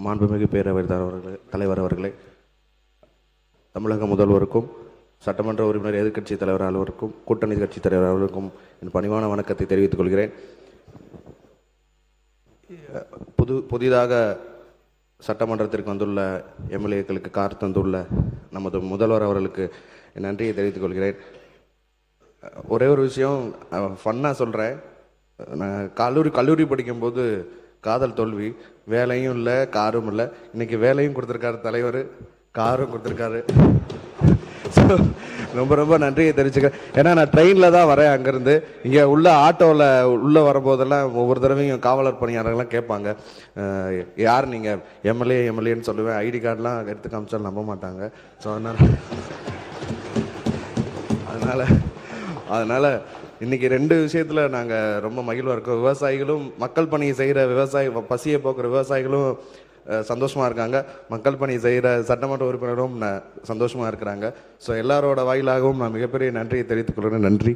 மாண்புமிகு பேரவைத் தலைவர் அவர்களே, தமிழக முதல்வருக்கும் சட்டமன்ற உறுப்பினர் எதிர்க்கட்சி தலைவர் அலுவலருக்கும் கூட்டணி கட்சி தலைவர் அவர்களுக்கும் என் பணிவான வணக்கத்தை தெரிவித்துக் கொள்கிறேன். புதிதாக சட்டமன்றத்திற்கு வந்துள்ள எம்எல்ஏக்களுக்கு கார் தந்துள்ள நமது முதல்வர் அவர்களுக்கு என் நன்றியை தெரிவித்துக் கொள்கிறேன். ஒரே ஒரு விஷயம் ஃபன்னாக சொல்கிறேன். நான் கல்லூரி படிக்கும்போது காதல் தோல்வி, வேலையும் இல்லை காரும் இல்லை. இன்னைக்கு வேலையும் கொடுத்துருக்காரு தலைவர், காரும் கொடுத்துருக்காரு. ரொம்ப ரொம்ப நன்றியை தெரிவிச்சுக்கிறேன். ஏன்னா நான் ட்ரெயினில் தான் வரேன். அங்கேருந்து இங்கே உள்ள ஆட்டோவில் உள்ளே வரும்போதெல்லாம் ஒவ்வொரு தடவையும் காவலர் பணியாளர்கள்லாம் கேட்பாங்க, யார் நீங்கள்? எம்எல்ஏன்னு சொல்லுவேன். ஐடி கார்டெலாம் எடுத்து காமிச்சாலும் நம்ப மாட்டாங்க. ஸோ அதனால் இன்றைக்கி 2 விஷயத்தில் நாங்கள் ரொம்ப மகிழ்வாக இருக்கோம். விவசாயிகளும், மக்கள் பணி செய்கிற பசியை போக்குற விவசாயிகளும் சந்தோஷமாக இருக்காங்க. மக்கள் பணி செய்கிற சட்டமன்ற உறுப்பினரும் சந்தோஷமாக இருக்கிறாங்க. ஸோ எல்லாரோட வாயிலாகவும் நான் மிகப்பெரிய நன்றியை தெரிவித்துக் கொள்கிறேன். நன்றி.